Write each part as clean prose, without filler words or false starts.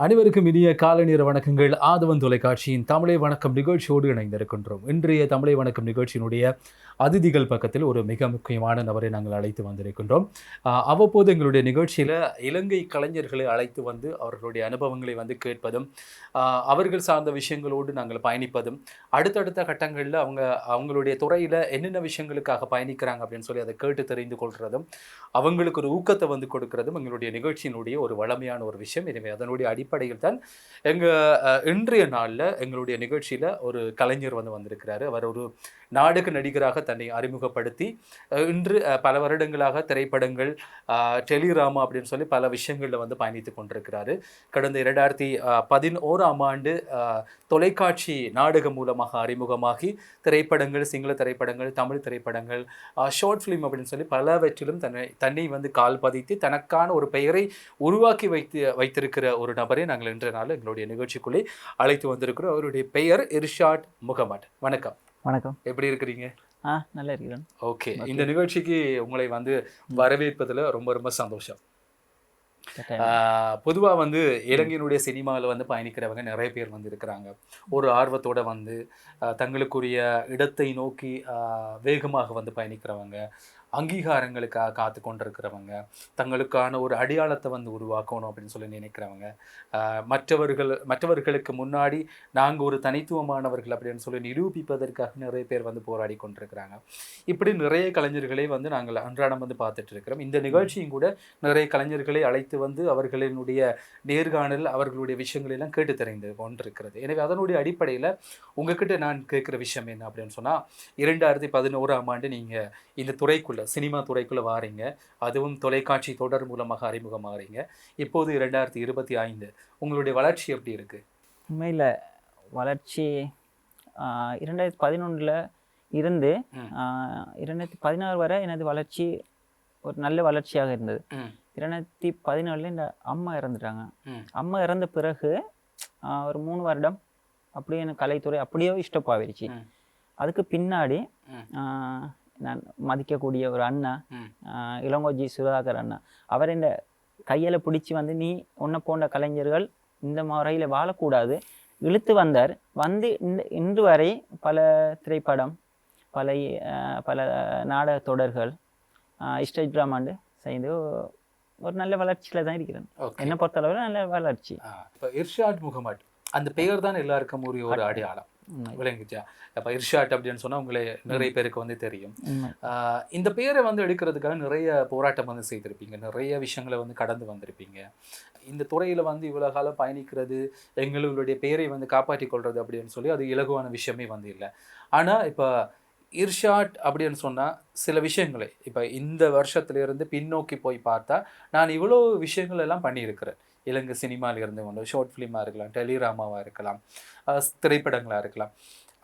அனைவருக்கும் இனிய காலை நேர வணக்கங்கள். ஆதவன் தொலைக்காட்சியின் தமிழை வணக்கம் நிகழ்ச்சியோடு இணைந்திருக்கின்றோம். இன்றைய தமிழை வணக்கம் நிகழ்ச்சியினுடைய அதிதிகள் பக்கத்தில் ஒரு மிக முக்கியமான நபரை நாங்கள் அழைத்து வந்திருக்கின்றோம். அவ்வப்போது எங்களுடைய நிகழ்ச்சியில் இலங்கை கலைஞர்களை அழைத்து வந்து அவர்களுடைய அனுபவங்களை வந்து கேட்பதும், அவர்கள் சார்ந்த விஷயங்களோடு நாங்கள் பயணிப்பதும், அடுத்தடுத்த கட்டங்களில் அவங்களுடைய துறையில் என்னென்ன விஷயங்களுக்காக பயணிக்கிறாங்க அப்படின்னு சொல்லி அதை கேட்டு தெரிந்து கொள்கிறதும், அவங்களுக்கு ஒரு ஊக்கத்தை வந்து கொடுக்கறதும் எங்களுடைய நிகழ்ச்சியினுடைய ஒரு வளமையான ஒரு விஷயம். எனவே அதனுடைய அடிப்படையில் தான் இன்றைய நாளில் எங்களுடைய நிகழ்ச்சியில் ஒரு கலைஞர் வந்திருக்கிறாரு. அவர் ஒரு நாடக நடிகராக தன்னை அறிமுகப்படுத்தி இன்று பல வருடங்களாக திரைப்படங்கள், டெலிராமா அப்படின்னு சொல்லி பல விஷயங்களில் பயணித்து கொண்டிருக்கிறாரு. கடந்த 2011ஆம் ஆண்டு தொலைக்காட்சி நாடகம் மூலமாக அறிமுகமாகி திரைப்படங்கள், சிங்கள திரைப்படங்கள், தமிழ் திரைப்படங்கள், ஷார்ட் ஃபிலிம் அப்படின்னு சொல்லி பலவற்றிலும் தன்னை கால் பதித்து தனக்கான ஒரு பெயரை உருவாக்கி வைத்திருக்கிற ஒரு நபரை நாங்கள் இன்றைய நாள் எங்களுடைய நிகழ்ச்சிக்குள்ளே அழைத்து வந்திருக்கிறோம். அவருடைய பெயர் இர்ஷாட் முகமது. வணக்கம். வணக்கம். எப்படி இருக்கிறீங்க? நல்லா இருக்கிறேன். ஓகே, இந்த நிகழ்ச்சிக்கு உங்களை வரவேற்பதில் ரொம்ப ரொம்ப சந்தோஷம். பொதுவாக இலங்கையினுடைய சினிமாவில் பயணிக்கிறவங்க நிறைய பேர் இருக்கிறாங்க. ஒரு ஆர்வத்தோடு தங்களுக்குரிய இடத்தை நோக்கி வேகமாக பயணிக்கிறவங்க, அங்கீகாரங்களுக்காக காத்து கொண்டிருக்கிறவங்க, தங்களுக்கான ஒரு அடையாளத்தை உருவாக்கணும் அப்படின்னு சொல்லி நினைக்கிறவங்க, மற்றவர்களுக்கு முன்னாடி நாங்கள் ஒரு தனித்துவமானவர்கள் அப்படின்னு சொல்லி நிரூபிப்பதற்காக நிறைய பேர் போராடி கொண்டிருக்கிறாங்க. இப்படி நிறைய கலைஞர்களை நாங்கள் அன்றாடம் பார்த்துட்டு இருக்கிறோம். இந்த நிகழ்ச்சியும் கூட நிறைய கலைஞர்களை அழைத்து அவர்களினுடைய நேர்காணல், அவர்களுடைய விஷயங்களெல்லாம் கேட்டு தெரிந்து கொண்டிருக்கிறது. எனவே அதனுடைய அடிப்படையில் உங்ககிட்ட நான் கேட்குற விஷயம் என்ன அப்படின்னு சொன்னால், 2011ஆம் ஆண்டு நீங்கள் இந்த துறைக்குள்ள, சினிமா துறைக்குள்ளே வாரீங்க, அதுவும் தொலைக்காட்சி தொடர் மூலமாக அறிமுகமாகறீங்க. இப்போது 2025 உங்களுடைய வளர்ச்சி எப்படி இருக்கு? உண்மையில் வளர்ச்சி 2011 இருந்து 2016 வரை எனது வளர்ச்சி ஒரு நல்ல வளர்ச்சியாக இருந்தது. 2017 இந்த அம்மா இறந்துட்டாங்க. அம்மா இறந்த பிறகு ஒரு 3 வருடம் அப்படியே எனக்கு கலைத்துறை அப்படியே இஷ்டப்பாயிருச்சு. அதுக்கு பின்னாடி நான் மதிக்கக்கூடிய ஒரு அண்ணா, இளங்கோஜி சுதாகர் அண்ணா, அவர் இந்த கையில் பிடிச்சி நீ உன்னை போன்ற கலைஞர்கள் இந்த முறையில் வாழக்கூடாது இழுத்து வந்தார். இன்று வரை பல திரைப்படம், பல நாடக தொடர்கள், ஸ்டேஜ் ட்ராமாண்டு செய்து ஒரு நல்ல வளர்ச்சியில் தான் இருக்கிறேன். என்னை பொறுத்தளவில் நல்ல வளர்ச்சி. இப்போ இர்ஷாட் முகமது அந்த பெயர் தான் எல்லாருக்கும் ஒரு அடையாளம் விளங்குச்சா? அப்போ இர்ஷாட் அப்படின்னு சொன்னால் உங்களை நிறைய பேருக்கு தெரியும். இந்த பெயரை எடுக்கிறதுக்காக நிறைய போராட்டம் செய்திருப்பீங்க, நிறைய விஷயங்களை கடந்து வந்திருப்பீங்க. இந்த துறையில் இவ்வளோ காலம் பயணிக்கிறது, எங்களுடைய பெயரை காப்பாற்றி கொள்வது அப்படின்னு சொல்லி அது இலகுவான விஷயமே இல்லை. ஆனால் இப்போ இர்ஷாட் அப்படின்னு சொன்னால் சில விஷயங்களை இப்போ இந்த வருஷத்துலேருந்து பின்னோக்கி போய் பார்த்தா நான் இவ்வளோ விஷயங்கள் எல்லாம் பண்ணியிருக்கிறேன். இலங்கை சினிமாவிலிருந்து ஷார்ட் ஃபிலிமாக இருக்கலாம், டெலிராமாவாக இருக்கலாம், திரைப்படங்களாக இருக்கலாம்.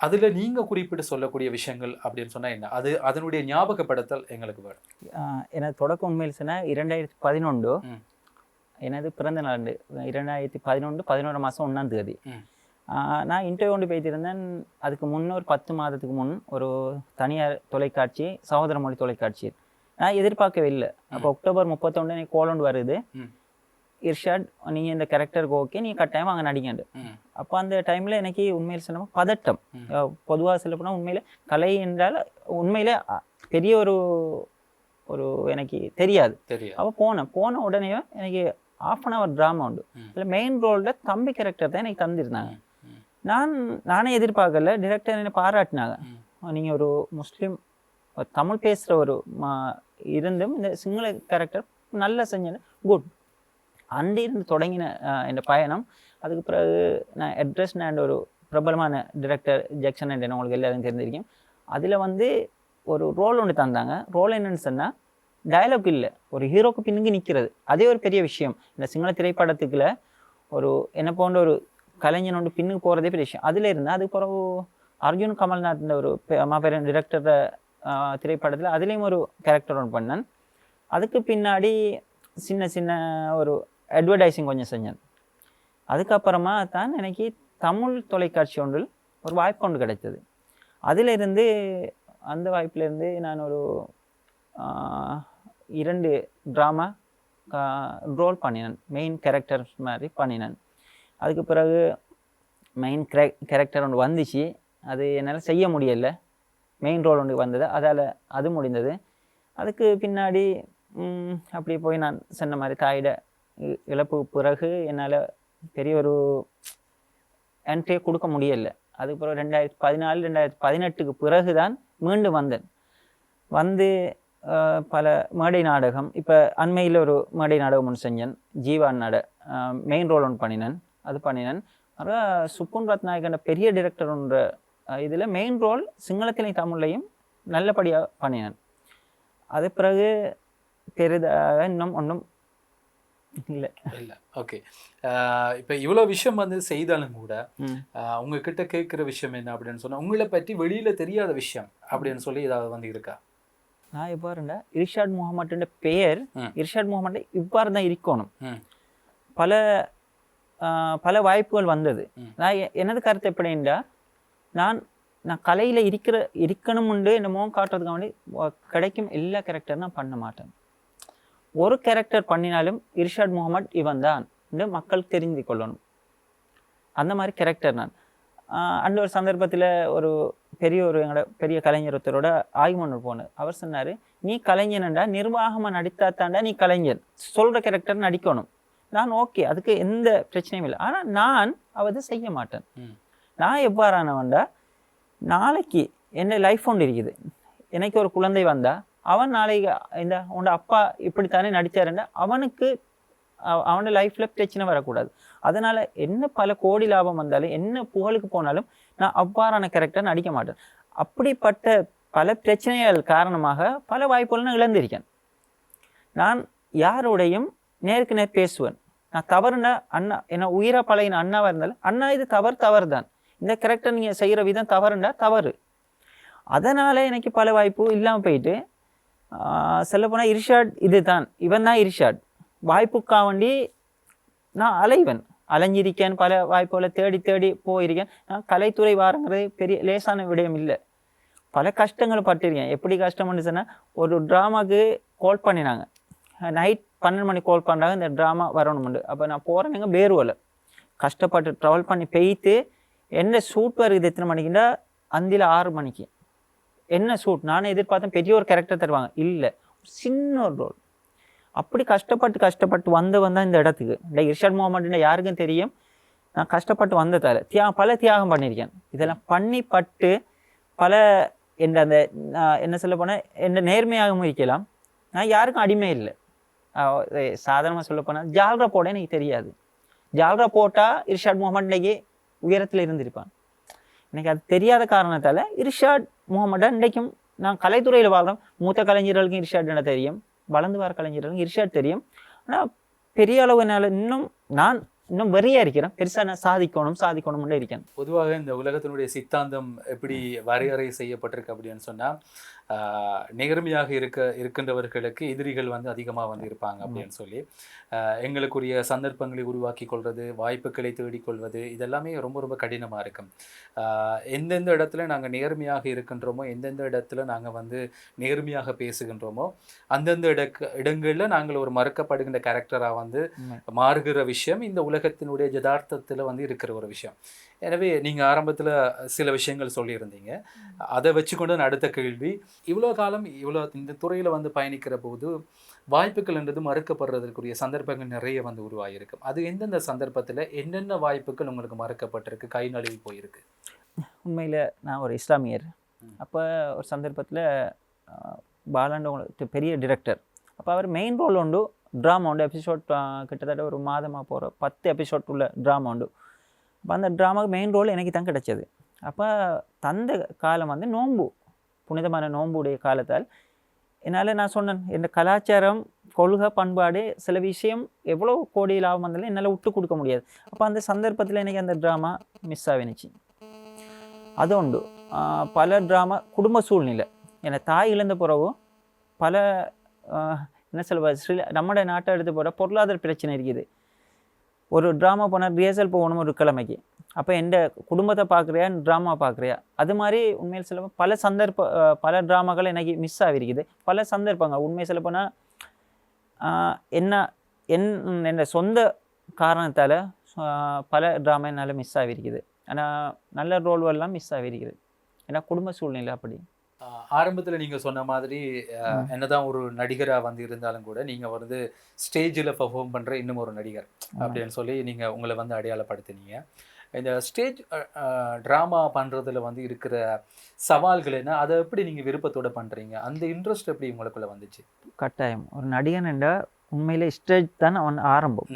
அதில் நீங்கள் குறிப்பிட்டு சொல்லக்கூடிய விஷயங்கள் அப்படின்னு சொன்னால் என்ன, அதனுடைய ஞாபகப்படுத்தல் எங்களுக்கு வேணும். எனது தொடக்கம் உண்மையில் சொன்னால் 2011 எனது பிறந்த நாள். 2011 11 மாதம் 1ஆம் தேதி நான் இன்டர்வியூ கொண்டு போய்த்திருந்தேன். அதுக்கு முன்னே 10 மாதத்துக்கு முன் ஒரு தனியார் தொலைக்காட்சி, சகோதர மொழி தொலைக்காட்சி. நான் எதிர்பார்க்கவே இல்லை. அப்போ அக்டோபர் 31 எனக்கு கோல் ஒன்று வருது, இர்ஷாட் நீங்கள் இந்த கேரக்டருக்கு ஓகே, நீங்கள் கட்டாயம் அங்கே நடிங்கண்டு. அப்போ அந்த டைமில் எனக்கு உண்மையில் சொல்லாமல் பதட்டம். பொதுவாக சொல்ல போனால் உண்மையில் கலை என்றால் உண்மையிலே பெரிய ஒரு எனக்கு தெரியாது. அப்போ போன உடனே எனக்கு 1/2 hour ட்ராமா உண்டு. அதில் மெயின் ரோலில் தம்பி கேரக்டர் தான் எனக்கு தந்திருந்தாங்க. நானே எதிர்பார்க்கல. டிரெக்டர் என்னை பாராட்டினாங்க. நீங்கள் ஒரு முஸ்லீம் தமிழ் பேசுகிற ஒரு இருந்தும் இந்த சிங்கள கேரக்டர் நல்லா செஞ்சேன், குட். அன்றிருந்து தொடங்கின என் பயணம். அதுக்கு பிறகு நான் அட்ரஸ் அண்ட் ஒரு பிரபலமான டிரெக்டர் ஜெக்ஷன் அண்ட் உங்களுக்கு எல்லாரும் தெரிஞ்சிருக்கேன். அதில் ஒரு ரோல் ஒன்று தந்தாங்க. ரோல் என்னன்னு சொன்னால் டயலாக் இல்லை, ஒரு ஹீரோக்கு பின்னுக்கு நிற்கிறது. அதே ஒரு பெரிய விஷயம். இந்த சிங்கள திரைப்படத்துக்குள்ள ஒரு என்ன போன்ற ஒரு கலைஞன் ஒன்று பின்னுக்கு போகிறதே பெரிய விஷயம். அதில் இருந்தால் அதுக்கு பிறகு அர்ஜுன் கமல்நாத் ஒரு மாபெரும் டிரெக்டர் திரைப்படத்தில் அதுலேயும் ஒரு கேரக்டர் ஒன்று பண்ணேன். அதுக்கு பின்னாடி சின்ன ஒரு அட்வர்டைஸிங் கொஞ்சம் செஞ்சேன். அதுக்கப்புறமா தான் எனக்கு தமிழ் தொலைக்காட்சி ஒன்றில் ஒரு வாய்ப்பு ஒன்று கிடைத்தது. அதிலிருந்து அந்த வாய்ப்பிலேருந்து நான் ஒரு 2 ட்ராமா ரோல் பண்ணினேன், மெயின் கேரக்டர்ஸ் மாதிரி பண்ணினேன். அதுக்கு பிறகு மெயின் கேரக்டர் ஒன்று வந்துச்சு, அது என்னால் செய்ய முடியலை. மெயின் ரோல் ஒன்று வந்தது, அதால் அது முடிந்தது. அதுக்கு பின்னாடி அப்படியே போய் நான் சொன்ன மாதிரி தாயிட இழப்பு பிறகு என்னால் பெரிய ஒரு என்ட்ரியை கொடுக்க முடியலை. அதுக்கு பிறகு 2014 2018க்கு பிறகு தான் மீண்டும் வந்தேன். வந்து பல மேடை நாடகம், இப்போ அண்மையில் ஒரு மேடை நாடகம் ஒன்று செஞ்சேன், ஜீவா மெயின் ரோல் ஒன்று பண்ணினேன். அப்புறம் சுப்புன் ரத்நாயகன் பெரிய டிரெக்டர் ஒன்று இதில் மெயின் ரோல் சிங்களத்திலையும் தமிழ்லையும் நல்லபடியாக பண்ணினேன். அது பிறகு பெரிதாக இன்னும் ஒன்றும் இல்லை. ஓகே, இப்போ இவ்வளோ விஷயம் வந்து செய்தாலும் கூட உங்ககிட்ட கேட்குற விஷயம் என்ன அப்படின்னு சொன்னால், உங்களை பற்றி வெளியில் தெரியாத விஷயம் அப்படின்னு சொல்லி ஏதாவது வந்து இருக்கா? நான் எவ்வாறுண்டா இர்ஷாட் முகமதுன்ற பெயர், இர்ஷாட் முகமது இவ்வாறு தான் இருக்கணும். பல வாய்ப்புகள் வந்தது. நான் எனது கருத்து எப்படின்னா, நான் கலையில் இருக்கணும்னு என்னமோ காட்டுறதுக்கு வேண்டி கிடைக்கும் எல்லா கேரக்டரும் நான் பண்ண மாட்டேன். ஒரு கேரக்டர் பண்ணினாலும் இர்ஷாட் முகமது இவன் தான் என்று மக்கள் தெரிந்து கொள்ளணும். அந்த மாதிரி கேரக்டர் நான். அந்த ஒரு சந்தர்ப்பத்தில் ஒரு எங்களோட பெரிய கலைஞர் ஒருத்தரோட ஆய்வு போனேன். அவர் சொன்னார், நீ கலைஞன்டா நிர்வாகமாக நடித்தாத்தாண்டா நீ கலைஞர், சொல்கிற கேரக்டர் நடிக்கணும். நான் ஓகே, அதுக்கு எந்த பிரச்சனையும் இல்லை. ஆனால் நான் அதை செய்ய மாட்டேன். நான் எவ்வாறானவன்டா, நாளைக்கு என்ன லைஃப் ஒன்று இருக்குது, எனக்கு ஒரு குழந்தை வந்தா அவன் நாளைக்கு உன்னோட அப்பா இப்படித்தானே நடித்தாருன்னா அவனுக்கு அவனோட லைஃப்பில் பிரச்சனை வரக்கூடாது. அதனால் என்ன பல கோடி லாபம் வந்தாலும் என்ன புகழுக்கு போனாலும் நான் அவ்வாறான கேரக்டர் நடிக்க மாட்டேன். அப்படிப்பட்ட பல பிரச்சனைகள் காரணமாக பல வாய்ப்புகள் நான் இழந்திருக்கேன். நான் யாரோடையும் நேருக்கு நேர் பேசுவேன். நான் தவறுனா அண்ணா, என்ன உயிராக பழகின அண்ணாவாக இருந்தாலும், அண்ணா இது தவறு தான், இந்த கேரக்டர் நீங்கள் செய்கிற விதம் தவறுண்டா தவறு. அதனால் எனக்கு பல வாய்ப்பு இல்லாமல் போயிட்டு, சொல்லப்போனால் இர்ஷாட் இது தான், இவன் தான் இர்ஷாட். வாய்ப்புக்காக வேண்டி நான் அலைஞ்சிருக்கேன், பல வாய்ப்புகளை தேடி போயிருக்கேன். நான் கலைத்துறை வாரங்கிறது பெரிய லேசான விடயம் இல்லை. பல கஷ்டங்கள் பட்டிருக்கேன். எப்படி கஷ்டம்னு சொன்னால், ஒரு ட்ராமாவுக்கு கால் பண்ணினாங்க, நைட் 12 மணிக்கு கால் பண்ணுறாங்க, இந்த ட்ராமா வரணும்ண்டு. அப்போ நான் போகிறேன், பேருவலை கஷ்டப்பட்டு ட்ராவல் பண்ணி போயிட்டு, என்ன ஷூட் வருது எத்தனை மணிக்குண்டா, அந்தியில் 6 மணிக்கு. என்ன ஷூட், நானே எதிர்பார்த்தேன் பெரிய ஒரு கேரக்டர் தருவாங்க, இல்லை சின்ன ஒரு ரோல். அப்படி கஷ்டப்பட்டு வந்தவன் தான் இந்த இடத்துக்கு. இந்த இர்ஷாட் முகமதுன்னு யாருக்கும் தெரியும், நான் கஷ்டப்பட்டு வந்ததால் பல தியாகம் பண்ணியிருக்கேன். இதெல்லாம் பண்ணிப்பட்டு பல அந்த என்ன சொல்ல போனால் என்ன நேர்மையாகவும் இருக்கலாம். நான் யாருக்கும் அடிமை இல்லை. சாதாரணமாக சொல்ல போனால் ஜால்ரா போட எனக்கு தெரியாது. ஜால்ரா போட்டால் இர்ஷாட் முகமது உயரத்தில் இருந்திருப்பான். எனக்கு அது தெரியாத காரணத்தால் இர்ஷாட் முகமது இன்றைக்கும் நான் கலைத்துறையில் வாழ்கிறோம். மூத்த கலைஞர்களுக்கும் இர்ஷாட் என்ன தெரியும், வளர்ந்து வர கலைஞர்களுக்கும் இர்ஷாட் தெரியும். ஆனால் பெரிய அளவு என்னால் நான் இன்னும் வெறியாக இருக்கிறேன். பெருசாக நான் சாதிக்கணும்னு இருக்கேன். பொதுவாக இந்த உலகத்தினுடைய சித்தாந்தம் எப்படி வரையறை செய்யப்பட்டிருக்கு அப்படின்னு சொன்னால், நேர்மையாக இருக்கின்றவர்களுக்கு எதிரிகள் வந்து அதிகமாக வந்து இருப்பாங்க அப்படின்னு சொல்லி, எங்களுக்குரிய சந்தர்ப்பங்களை உருவாக்கி கொள்வது, வாய்ப்புகளை தேடிக்கொள்வது, இதெல்லாமே ரொம்ப ரொம்ப கடினமாக இருக்கும். எந்தெந்த இடத்துல நாங்கள் நேர்மையாக இருக்கின்றோமோ, எந்தெந்த இடத்துல நாங்கள் வந்து நேர்மையாக பேசுகின்றோமோ, அந்தந்த இடங்களில் நாங்கள் ஒரு மறுக்கப்படுகின்ற கேரக்டராக வந்து மாறுகிற விஷயம் இந்த உலகத்தினுடைய யதார்த்தத்தில் வந்து இருக்கிற ஒரு விஷயம். எனவே நீங்கள் ஆரம்பத்தில் சில விஷயங்கள் சொல்லியிருந்தீங்க, அதை வச்சுக்கொண்டு அடுத்த கேள்வி, இவ்வளோ காலம் இந்த துறையில் வந்து பயணிக்கிற போது வாய்ப்புகள்ன்றது மறுக்கப்படுறதுக்குரிய சந்தர்ப்பங்கள் நிறைய வந்து உருவாகியிருக்கும். அது எந்தெந்த சந்தர்ப்பத்தில் என்னென்ன வாய்ப்புகள் உங்களுக்கு மறுக்கப்பட்டிருக்கு, கை நழுவி போயிருக்கு? உண்மையில் நான் ஒரு இஸ்லாமியர். அப்போ ஒரு சந்தர்ப்பத்தில் பாலாண்ட பெரிய டிரெக்டர், அப்போ அவர் மெயின் ரோல் உண்டு, ட்ராமா உண்டு, எபிசோட் கிட்டத்தட்ட ஒரு மாதமாக போகிற 10 எபிசோட் உள்ள ட்ராமா உண்டு. அப்போ அந்த ட்ராமாவுக்கு மெயின் ரோல் எனக்கு தான் கிடச்சது. அப்போ தந்த காலம் வந்து நோன்பு, புனிதமான நோன்புடைய காலத்தால் என்னால் நான் சொன்னேன், என் கலாச்சாரம், கொள்கை, பண்பாடு, சில விஷயம் எவ்வளோ கோடி லாபம் வந்தாலும் என்னால் விட்டு கொடுக்க முடியாது. அப்போ அந்த சந்தர்ப்பத்தில் எனக்கு அந்த ட்ராமா மிஸ் ஆகினுச்சு. அது உண்டு. பல ட்ராமா குடும்ப சூழ்நிலை, என்னை தாய் இழந்த பிறகும் பல என்ன சொல்லுவார், நம்மளோட நாட்டை எடுத்து போகிற பொருளாதார பிரச்சனை இருக்குது. ஒரு ட்ராமா போனால் ரிஹர்சல் போகணும் ஒரு கிழமைக்கு. அப்போ எந்த குடும்பத்தை பார்க்குறியா, ட்ராமா பார்க்குறியா? அது மாதிரி உண்மையில் சொல்ல பல ட்ராமாக்கள் எனக்கு மிஸ் ஆகிருக்குது. பல சந்தர்ப்பங்கள் உண்மையை சொல்ல போனால் என்ன சொந்த காரணத்தால், பல ட்ராமா என்னால் மிஸ் ஆகிருக்குது. ஆனால் நல்ல ரோல்வெல்லாம் மிஸ் ஆகிருக்குது. ஏன்னா குடும்ப சூழ்நிலை அப்படி. ஆரம்பத்தில் நீங்கள் சொன்ன மாதிரி என்னதான் ஒரு நடிகராக வந்து இருந்தாலும் கூட நீங்கள் வந்து ஸ்டேஜில் பர்ஃபார்ம் பண்ணுற இன்னும் ஒரு நடிகர் அப்படின்னு சொல்லி நீங்கள் உங்களை வந்து அடையாளப்படுத்தினீங்க. இந்த ஸ்டேஜ் ட்ராமா பண்ணுறதுல வந்து இருக்கிற சவால்கள் என்ன, அதை எப்படி நீங்கள் விருப்பத்தோடு பண்ணுறீங்க, அந்த இன்ட்ரெஸ்ட் எப்படி உங்களுக்குள்ளே வந்துச்சு? கட்டாயம் ஒரு நடிகன் என்றால் உண்மையிலே ஸ்டேஜ் தான் அவன் ஆரம்பம்.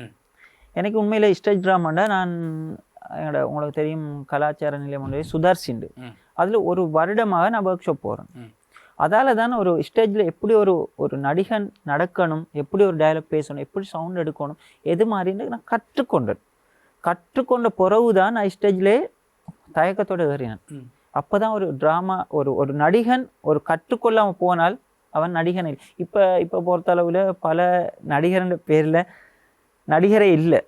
எனக்கு உண்மையிலே ஸ்டேஜ் ட்ராமாண்டா நான் என்னோட உங்களுக்கு தெரியும் கலாச்சார நிலையம் ஒன்று சுதர்சிண்டு, அதில் ஒரு வருடமாக நான் ஒர்க் ஷாப் போகிறேன். அதால் தான் ஒரு ஸ்டேஜில் எப்படி ஒரு நடிகன் நடக்கணும், எப்படி ஒரு டயலாக் பேசணும், எப்படி சவுண்ட் எடுக்கணும், எது மாதிரின்னு நான் கற்றுக்கொண்ட பிறகு தான் நான் ஸ்டேஜ்லே தயக்கத்தோடு ஏறினேன். அப்போ தான் ஒரு ட்ராமா ஒரு நடிகன் ஒரு கற்றுக்கொள்ளாமல் போனால் அவன் நடிகன் இல்லை. இப்போ பொறுத்தளவில் பல நடிகர்ன்ற பேரில் நடிகரே இல்லை.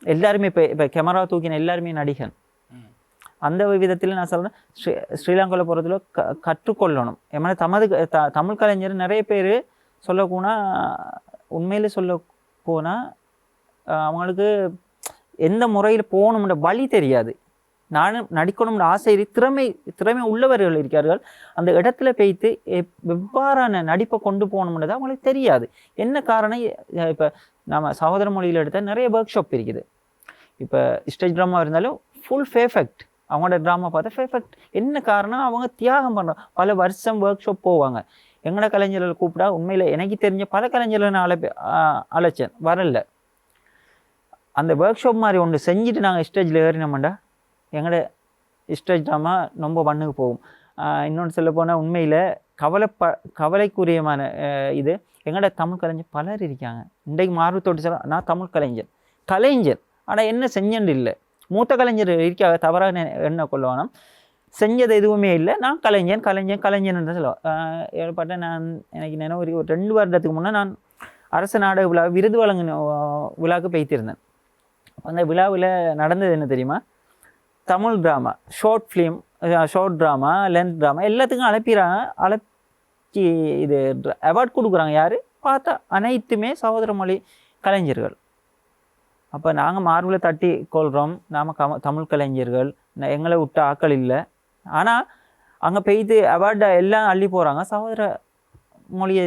எல்லாருமே இப்போ கேமரா தூக்கின எல்லாருமே நடிகன். அந்த விதத்தில் நான் சொல்கிறேன், ஸ்ரீலங்காவில் போகிறதுல கற்றுக்கொள்ளணும். ஏன்னா தமிழ் கலைஞர் நிறைய பேர் சொல்லப்போனால் உண்மையிலே சொல்ல போனால் அவங்களுக்கு எந்த முறையில் போகணும்ன்ற வழி தெரியாது. நானும் நடிக்கணும்னு ஆசை திறமை உள்ளவர்கள் இருக்கார்கள். அந்த இடத்துல போய்த்து எவ்வாறான நடிப்பை கொண்டு போகணும்ன்றது அவங்களுக்கு தெரியாது. என்ன காரணம், இப்போ நம்ம சகோதர மொழியில் எடுத்தால் நிறைய ஒர்க் ஷாப் இருக்குது. இப்போ ஸ்டேஜ் ட்ராமா இருந்தாலும் ஃபுல் பெர்ஃபெக்ட், அவங்களோட ட்ராமா பார்த்தா பெர்ஃபெக்ட். என்ன காரணம், அவங்க தியாகம் பண்ணுறாங்க. பல வருஷம் ஒர்க் ஷாப் போவாங்க. எங்களோட கலைஞர்கள் கூப்பிட்டா உண்மையில் எனக்கு தெரிஞ்ச பல கலைஞர்கள் நான் அழைச்சேன், வரல. அந்த ஒர்க் ஷாப் மாதிரி ஒன்று செஞ்சுட்டு நாங்கள் ஸ்டேஜில் ஏறினோம்டா எங்களோட ஸ்டேஜ் ட்ராமா ரொம்ப பண்ணுக்கு போகும். இன்னொன்று சொல்ல போனால் உண்மையில் கவலைக்குரியமான இது, எங்களோட தமிழ் கலைஞர் பலர் இருக்காங்க. இன்றைக்கு மார்வத்தோடு சொல்ல நான் தமிழ் கலைஞர் ஆனால் என்ன செஞ்சது இல்லை. மூத்த கலைஞர் இருக்காக, தவறாக என்ன கொள்வானா, செஞ்சது எதுவுமே இல்லை. நான் கலைஞன் தான் சொல்லுவேன். ஏற்பட்ட நான் எனக்கு நினைவு ஒரு 2 வருடத்துக்கு முன்னே நான் அரசு நாடக விழா விருது வழங்கின விழாவுக்கு போய்த்திருந்தேன். அந்த விழாவில் நடந்தது என்ன தெரியுமா, Tamil drama, short drama, length drama எல்லாத்துக்கும் அழைச்சி இது அவார்ட் கொடுக்குறாங்க. யார் பார்த்தா அனைத்துமே சகோதர மொழி கலைஞர்கள். அப்போ நாங்கள் மார்பில் தட்டி கொள்கிறோம், நாம் தமிழ் கலைஞர்கள், எங்களை விட்ட ஆக்கள் இல்லை. ஆனால் அங்கே பெய்து அவார்டை எல்லாம் அள்ளி போகிறாங்க, சகோதர மொழியை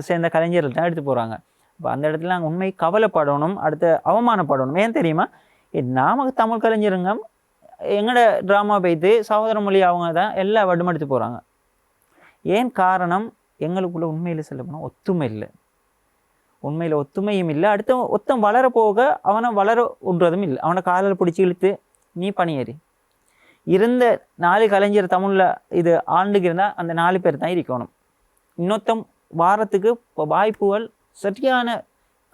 சேர்ந்த கலைஞர்கள் தான் எடுத்து போகிறாங்க. இப்போ அந்த இடத்துல நாங்கள் உண்மை கவலைப்படணும், அடுத்து அவமானப்படணும். ஏன் தெரியுமா, நாம தமிழ் கலைஞருங்க எங்களோட ட்ராமா பெய்து சகோதர மொழி அவங்க தான் எல்லா அவார்டும் எடுத்து போகிறாங்க. ஏன் காரணம், எங்களுக்குள்ள உண்மையில் சொல்ல போனால் ஒத்துமை இல்லை. உண்மையில் ஒத்துமையும் இல்லை. அடுத்த ஒத்தம் வளர போக அவனை வளர விடுறதும் இல்லை. அவனை காலில் பிடிச்சி இழுத்து நீ பணியேறி இருந்த 4 கலைஞர் தமிழில் இது ஆண்டுக்கு இருந்தால் அந்த 4 பேர் தான் இருக்கணும். இன்னொத்தம் வாரத்துக்கு வாய்ப்புகள் சரியான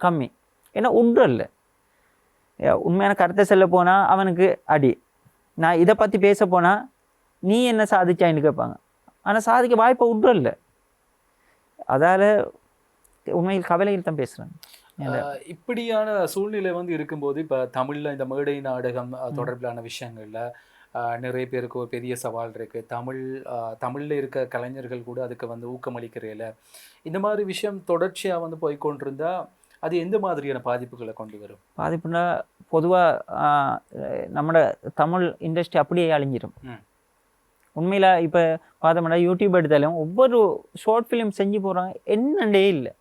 கம்மி. ஏன்னா உன்றல்ல, உண்மையான கருத்தை சொல்ல போனால் அவனுக்கு அடி. நான் இதை பற்றி பேச போனால் நீ என்ன சாதிச்சான்னு கேட்பாங்க. ஆனால் சாதிக்க வாய்ப்பை உன்றல்ல. அதால் உண்மையில் கவலையில் தான் பேசுகிறேன். இப்படியான சூழ்நிலை வந்து இருக்கும்போது இப்போ தமிழில் இந்த மேடை நாடகம் தொடர்பிலான விஷயங்களில் நிறைய பேருக்கு ஒரு பெரிய சவால் இருக்குது. தமிழில் இருக்க கலைஞர்கள் கூட அதுக்கு வந்து ஊக்கமளிக்கிறதில்ல. இந்த மாதிரி விஷயம் தொடர்ச்சியாக வந்து போய்கொண்டிருந்தா அது எந்த மாதிரியான பாதிப்புகளை கொண்டு வரும்? பாதிப்புனா பொதுவாக நம்மளோட தமிழ் இண்டஸ்ட்ரி அப்படியே அழிஞ்சிடும். உண்மையில் இப்போ பார்த்தோம்னா யூடியூப் எடுத்தாலும் ஒவ்வொரு ஷார்ட் ஃபிலிம் செஞ்சு போகிறாங்க, என்னண்டே இல்லை.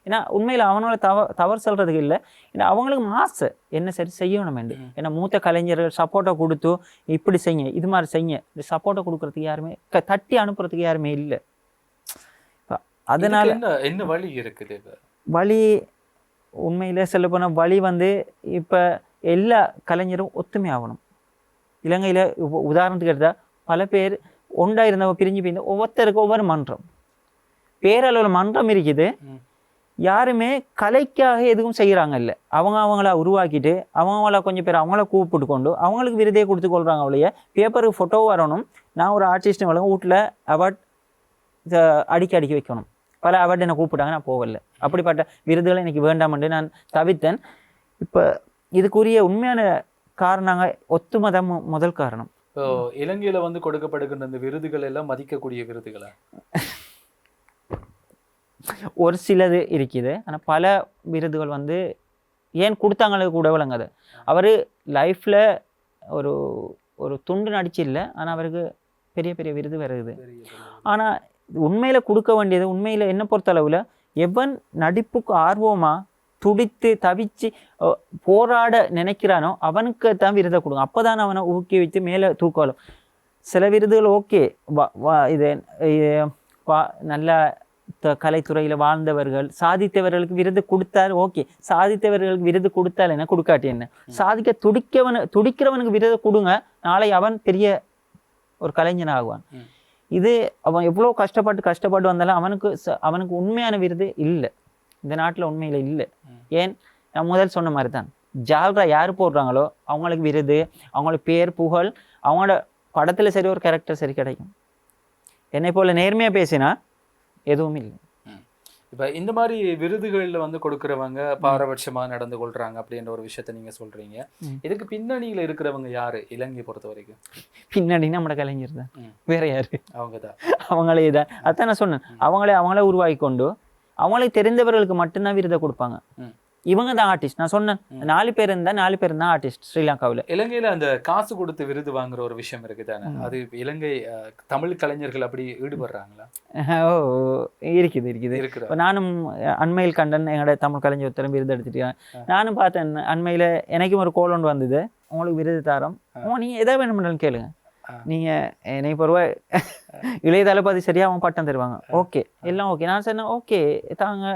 ஏன்னா உண்மையில் அவனோட தவறு சொல்கிறதுக்கு இல்லை. ஏன்னா அவங்களுக்கு ஆசை என்ன சரி செய்யணும் என்று. ஏன்னா மூத்த கலைஞர்கள் சப்போர்ட்டை கொடுத்து இப்படி செய்ய, இது மாதிரி செய்ய, இந்த சப்போர்ட்டை கொடுக்குறதுக்கு யாருமே, தட்டி அனுப்புறதுக்கு யாருமே இல்லை. அதனால் என்ன வழி இருக்குது? வழி உண்மையில் சொல்ல போனால் வழி வந்து இப்போ எல்லா கலைஞரும் ஒத்துமை ஆகணும். இலங்கையில் உதாரணத்துக்கு எடுத்தால் பல பேர் ஒன்றா இருந்தவங்க பிரிஞ்சு போய் ஒவ்வொருத்தருக்கு ஒவ்வொரு மன்றம், பேரளவில் மன்றம் இருக்குது. யாருமே கலைக்காக எதுவும் செய்கிறாங்க இல்லை. அவங்கள உருவாக்கிட்டு அவங்கள கொஞ்சம் பேர் அவங்கள கூப்பிட்டு கொண்டு அவங்களுக்கு விருதே கொடுத்து கொள்கிறாங்க. அவளையே பேப்பருக்கு ஃபோட்டோ வரணும், நான் ஒரு ஆர்டிஸ்ட்டு வளங்க வீட்டில் அவார்ட் அடிக்க வைக்கணும். பல அவார்டு என்னை கூப்பிட்டாங்க, நான் போகலை. அப்படிப்பட்ட விருதுகளை எனக்கு வேண்டாமென்று நான் தவிர்த்தேன். இப்போ இதுக்குரிய உண்மையான காரணங்க ஒத்துமை தான் முதல் காரணம். இப்போ இலங்கையில் வந்து கொடுக்கப்படுகின்ற இந்த விருதுகள் எல்லாம் மதிக்கக்கூடிய விருதுகளா? ஒரு சிலது இருக்குது. ஆனால் பல விருதுகள் வந்து ஏன் கொடுத்தாங்களே கூட விளங்காது. அவர் லைஃப்பில் ஒரு ஒரு துண்டு நடிச்சு இல்லை, ஆனால் அவருக்கு பெரிய பெரிய விருது வருது. ஆனால் உண்மையில் கொடுக்க வேண்டியது, உண்மையில் என்ன பொறுத்தளவில் எவன் நடிப்புக்கு ஆர்வமாக துடித்து தவிச்சு போராட நினைக்கிறானோ அவனுக்கு தான் விருதை கொடுங்க. அப்போ தான் அவனை ஊக்குவித்து மேலே தூக்கலும். சில விருதுகள் ஓகே, இது நல்ல கலைத்துறையில் வாழ்ந்தவர்கள் சாதித்தவர்களுக்கு விருது கொடுத்தால் ஓகே, சாதித்தவர்களுக்கு விருது கொடுத்தால் என்ன, கொடுக்காட்டி என்ன, சாதிக்க துடிக்கிறவனுக்கு விருதை கொடுங்க, நாளை அவன் பெரிய ஒரு கலைஞன் ஆகுவான். இது அவன் எவ்வளோ கஷ்டப்பட்டு வந்தாலும் அவனுக்கு உண்மையான விருது இல்லை, இந்த நாட்டில் உண்மையில் இல்லை. ஏன், நான் முதல் சொன்ன மாதிரி தான், ஜால்ரா யார் போடுறாங்களோ அவங்களுக்கு விருது, அவங்களுக்கு பேர் புகழ், அவங்களோட படத்தில் சரி ஒரு கேரக்டர் சரி கிடைக்கும். என்னை போல் நேர்மையாக பேசினா எதுவும் இல்லை. இப்போ இந்த மாதிரி விருதுகளில் வந்து கொடுக்குறவங்க பாரபட்சமாக நடந்து கொள்கிறாங்க அப்படின்ற ஒரு விஷயத்த நீங்கள் சொல்கிறீங்க. இதுக்கு பின்னணியில் இருக்கிறவங்க யார் இலங்கையை பொறுத்த வரைக்கும்? பின்னாடி நம்மளோட கலைஞர் தான், வேற யாரு? அவங்க தான், அவங்களே தான். அதான் நான் சொன்னேன், அவங்களே உருவாக்கி கொண்டு அவங்களுக்கு தெரிந்தவர்களுக்கு மட்டும்தான் விருதை கொடுப்பாங்க. இவங்க தான் ஆர்டிஸ்ட். நான் சொன்னேன் 4 பேர் இருந்தால் 4 பேர் தான் ஆர்டிஸ்ட் ஸ்ரீலங்காவில். இலங்கையில் அந்த காசு கொடுத்து விருது வாங்குற ஒரு விஷயம் இருக்குதானே, அது இலங்கை தமிழ் கலைஞர்கள் அப்படி ஈடுபடுறாங்களா? இருக்குது. நானும் அண்மையில் கண்டன் எங்களோட தமிழ் கலைஞர் ஒருத்தரும் விருது எடுத்துட்டேன். நானும் பார்த்தேன் அண்மையில் எனக்கும் ஒரு கோல் ஒன்று வந்தது, உங்களுக்கு விருது தாரம், நீங்கள் எதை வேணும்னாலும் கேளுங்க, நீங்கள் என்னை பொறுவா இளைய தளபதி சரியாக அவன் பட்டம் தருவாங்க, ஓகே எல்லாம் ஓகே. நான் சொன்னேன் ஓகே தாங்க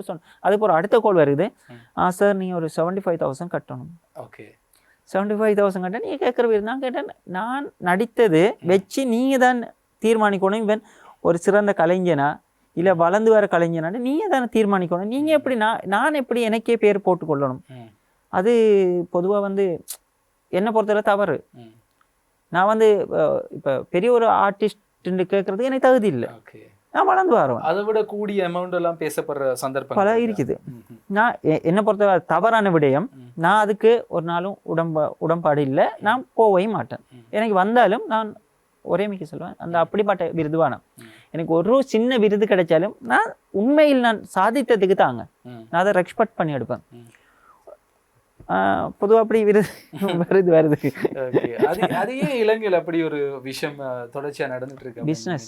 சொன்னேன். அதுக்கு ஒரு அடுத்த கோல் வருது, சார் நீங்கள் ஒரு 75,000 கட்டணும். ஓகே, 75,000 கட்ட நீங்கள் கேட்குற விருது. நான் கேட்டேன், நான் நடித்தது வச்சு நீங்கள் தான் தீர்மானிக்கணும், இவன் ஒரு சிறந்த கலைஞனா இல்லை வளர்ந்து வர கலைஞனா நீங்கள் தானே தீர்மானிக்கணும். நீங்கள் எப்படி நான் எப்படி எனக்கே பேர் போட்டுக்கொள்ளணும்? அது பொதுவாக வந்து என்னை பொறுத்தவரை தவறு. நான் வந்து இப்போ பெரிய ஒரு ஆர்டிஸ்ட்னு கேட்கறதுக்கு எனக்கு தகுதி இல்லை, நான் வளர்ந்து வரேன். அதை விட கூடிய அமௌண்ட் எல்லாம் பேசப்படுற சந்தர்ப்பம் பல இருக்குது. நான் என்னை பொறுத்தவரை தவறான விடயம், நான் அதுக்கு ஒரு நாளும் உடன்பாடு இல்லை, நான் போவே மாட்டேன். எனக்கு வந்தாலும் நான் ஒரே மிக்க சொல்லுவேன், அந்த அப்படிப்பட்ட விருதுவான எனக்கு ஒரு சின்ன விருது கிடைச்சாலும் நான் உண்மையில் நான் சாதித்ததுக்கு தாங்க, நான் அதை ரெஸ்பெக்ட் பண்ணி எடுப்பேன். பொதுவாக அப்படி வருது. அதையே இலங்கையில் அப்படி ஒரு விஷயம் தொடர்ச்சியாக நடந்துட்டு இருக்கு. பிஸ்னஸ்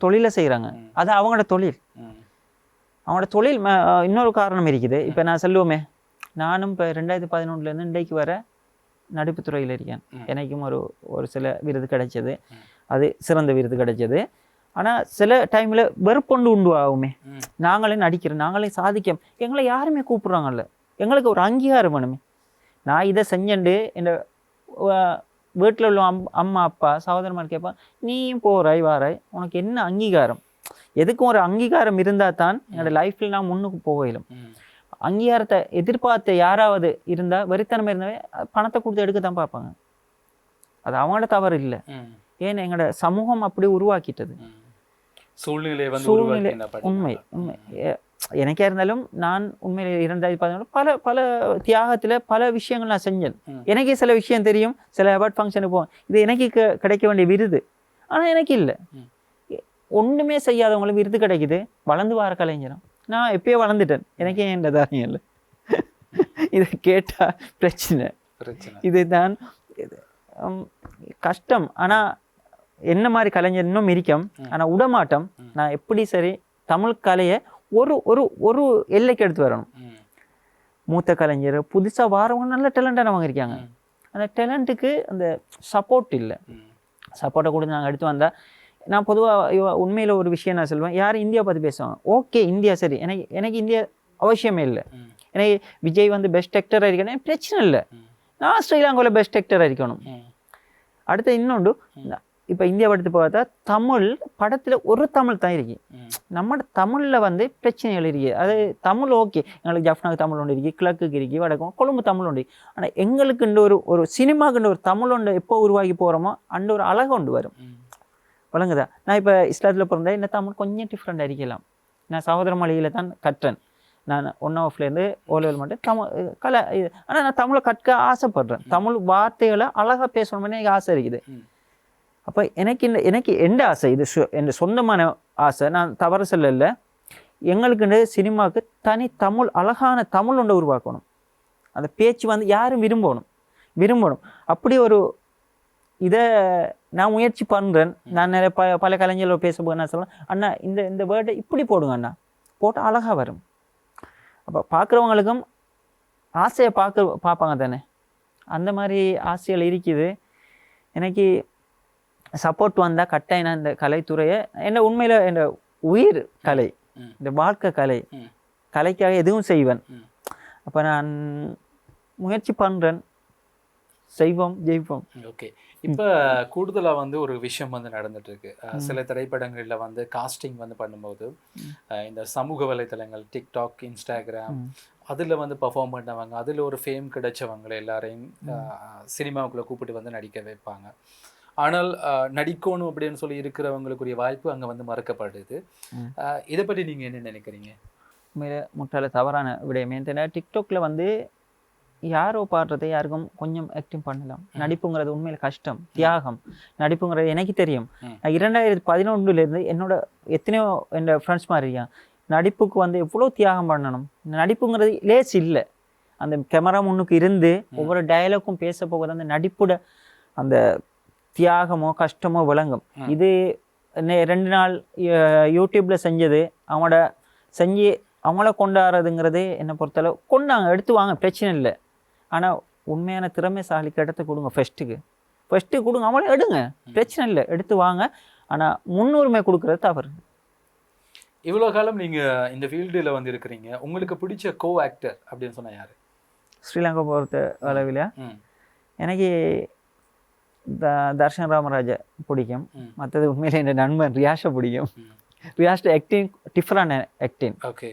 தொழிலை செய்கிறாங்க, அது அவங்களோட தொழில். இன்னொரு காரணம் இருக்குது. இப்போ நான் சொல்லுவோமே, நானும் இப்போ 2011 இன்றைக்கு வர நடிப்புத்துறையில் இருக்கேன். எனக்கும் ஒரு சில விருது கிடைச்சது, அது சிறந்த விருது கிடைச்சது. ஆனால் சில டைமில் வெறுப்பொண்டு உண்டு ஆகுமே, நாங்களே நடிக்கிறோம், நாங்களே சாதிக்க, எங்களை யாருமே கூப்பிட்றாங்கல்ல, எங்களுக்கு ஒரு அங்கீகாரம் வேணுமே. நான் இதை செஞ்சண்டு என் வீட்டில் உள்ள அம்மா அப்பா சகோதரமாக கேட்பான், நீயும் போகிறாய் வாராய், உனக்கு என்ன அங்கீகாரம்? எதுக்கும் ஒரு அங்கீகாரம் இருந்தால் தான் என்னோடய லைஃப்பில் நான் முன்னுக்கு போகலும். அங்கீகாரத்தை எதிர்பார்த்த யாராவது இருந்தால், வெறித்தனமாக இருந்தாவே பணத்தை கொடுத்து எடுக்க தான் பார்ப்பாங்க. அது அவங்களோட தவறு இல்லை, ஏன்னு எங்களோட சமூகம் அப்படி உருவாக்கிட்டது. சூழ்நிலை உண்மை எனக்கே இருந்தாலும் நான் உண்மையில் 2014 பல தியாகத்தில் பல விஷயங்கள் நான் செஞ்சேன். எனக்கே சில விஷயம் தெரியும், சில அவார்ட் ஃபங்க்ஷனுக்கு போவேன், இது எனக்கு கிடைக்க வேண்டிய விருது, ஆனால் எனக்கு இல்லை. ஒன்றுமே செய்யாதவங்களுக்கு விருது கிடைக்குது, வளர்ந்து வர கலைஞரும். நான் எப்பயோ வளர்ந்துட்டேன், எனக்கே என் தாரியம் இல்லை. இதை கேட்டால் பிரச்சனை. இதுதான் கஷ்டம். ஆனால் என்ன மாதிரி கலைஞர் இன்னும் இருக்கும், ஆனால் விடமாட்டோம். நான் எப்படி சரி தமிழ் கலையை ஒரு ஒரு ஒரு எல்லைக்கு எடுத்து வரணும். மூத்த கலைஞர் புதுசாக வாரவங்க நல்ல டேலண்டானவங்க இருக்காங்க, அந்த டேலண்ட்டுக்கு அந்த சப்போர்ட் இல்லை. சப்போர்ட்டை கொடுத்து நாங்கள் எடுத்து வந்தால், நான் பொதுவாக உண்மையில் ஒரு விஷயம் நான் சொல்லுவேன், யாரும் இந்தியா பற்றி பேசுவாங்க, ஓகே இந்தியா சரி, எனக்கு இந்தியா அவசியமே இல்லை. எனக்கு விஜய் வந்து பெஸ்ட் ஆக்டராக இருக்கணும் பிரச்சனை இல்லை, நான் ஸ்ரீலங்காவில் பெஸ்ட் ஆக்டராக இருக்கணும். அடுத்து இன்னொன்று, இப்போ இந்தியா படத்து பார்த்தா தமிழ் படத்தில் ஒரு தமிழ் தான் இருக்கு. நம்ம தமிழில் வந்து பிரச்சனைகள் இருக்குது. அது தமிழ் ஓகே, எங்களுக்கு ஜஃப்னாக்கு தமிழ் ஒன்று இருக்குது, கிழக்குக்கு இருக்குது, வடக்கும் கொழும்பு தமிழ் ஒன்று. ஆனால் எங்களுக்குண்டு ஒரு சினிமாக்குண்டு ஒரு தமிழ் ஒன்று எப்போ உருவாக்கி போகிறோமோ அந்த ஒரு அழகு ஒன்று வரும். வழங்குதா? நான் இப்போ இஸ்லாத்தில் பிறந்தேன், இந்த தமிழ் கொஞ்சம் டிஃப்ரெண்ட் இருக்கலாம். நான் சகோதர மொழியில் தான் கற்றேன். நான் 1ஆஃப்லேருந்து ஓலெவல் மட்டும் தமிழ் கலை, ஆனால் நான் தமிழை கற்க ஆசைப்படுறேன். தமிழ் வார்த்தைகளை அழகாக பேசணும்னு எனக்கு ஆசை இருக்குது. அப்போ எனக்கு எந்த ஆசை, இது என் சொந்தமான ஆசை, நான் தவறு சொல்லலை. எங்களுக்கு சினிமாவுக்கு தனி தமிழ், அழகான தமிழ் ஒன்றை உருவாக்கணும். அந்த பேச்சு வந்து யாரும் விரும்பணும் அப்படி ஒரு இதை நான் முயற்சி பண்ணுறேன். நான் நிறைய பல கலைஞர்கள் பேசும்போது நான் சொல்லுவேன், அண்ணா இந்த வேர்டை இப்படி போடுங்க அண்ணா, போட்டால் அழகாக வரும். அப்போ பார்க்குறவங்களுக்கும் ஆசையை பார்ப்பாங்க தானே, அந்த மாதிரி ஆசைகள் இருக்குது. எனக்கு சப்போர்ட் வந்தால் கட்டாயம் நான் இந்த கலைத்துறையை என்ன உண்மையில் என் உயிர் கலை, இந்த வாழ்க்கை கலைக்காக எதுவும் செய்வேன். அப்போ நான் முயற்சி பண்ணுறேன், செய்வோம், ஜெயிப்போம். ஓகே, இப்போ கூடுதலாக வந்து ஒரு விஷயம் வந்து நடந்துட்டு இருக்கு. சில திரைப்படங்களில் வந்து காஸ்டிங் வந்து பண்ணும்போது இந்த சமூக வலைத்தளங்கள் டிக்டாக், இன்ஸ்டாகிராம் அதில் வந்து பர்ஃபார்ம் பண்ணவங்க, அதில் ஒரு ஃபேம் கிடைச்சவங்களை எல்லாரையும் சினிமாவுக்குள்ளே கூப்பிட்டு வந்து நடிக்க வைப்பாங்க. ஆனால் நடிக்கணும் அப்படின்னு சொல்லி இருக்கிறவங்களுக்குரிய வாய்ப்பு அங்கே வந்து மறக்கப்படுது. இதை பற்றி நீங்கள் என்ன நினைக்கிறீங்க? உண்மையில முற்றால தவறான விடயமே. டிக்டாக்ல வந்து யாரோ பாடுறதை யாருக்கும் கொஞ்சம் ஆக்டிங் பண்ணலாம். நடிப்புங்கிறது உண்மையில கஷ்டம், தியாகம். நடிப்புங்கிறது எனக்கு தெரியும். 2011 என்னோட எத்தனையோ என் ஃப்ரெண்ட்ஸ் மாதிரியா நடிப்புக்கு வந்து எவ்வளோ தியாகம் பண்ணணும். நடிப்புங்கிறது லேஸ் இல்லை. அந்த கேமரா முன்னுக்கு இருந்து ஒவ்வொரு டயலாக்கும் பேச போகிறது அந்த நடிப்புட அந்த தியாகமோ கஷ்டமோ விளங்கும். இது 2 நாள் யூடியூப்ல செஞ்சது அவங்கள கொண்டாடுறதுங்கிறது என்னை பொறுத்தளவு கொண்டாங்க, எடுத்து வாங்க, பிரச்சனை இல்லை. ஆனால் உண்மையான திறமைசாலிக்கு இடத்த கொடுங்க, ஃபஸ்ட்டு கொடுங்க, அவங்களே எடுங்க, பிரச்சனை இல்லை, எடுத்து வாங்க. ஆனால் முன்னுரிமை கொடுக்குறது தவறு. இவ்வளோ காலம் நீங்கள் இந்த ஃபீல்டில் வந்து இருக்கிறீங்க, உங்களுக்கு பிடிச்ச கோ ஆக்டர் அப்படின்னு சொன்னால் யார்? ஸ்ரீலங்கா பொறுத்த அளவில் எனக்கு தர்ஷன் ராமராஜா பிடிக்கும். மற்றது உண்மையிலே என் நண்பன் ரியாஷை பிடிக்கும். ரியாஸ்ட் ஆக்டிங் டிஃப்ரெண்ட் ஆக்டிங். ஓகே,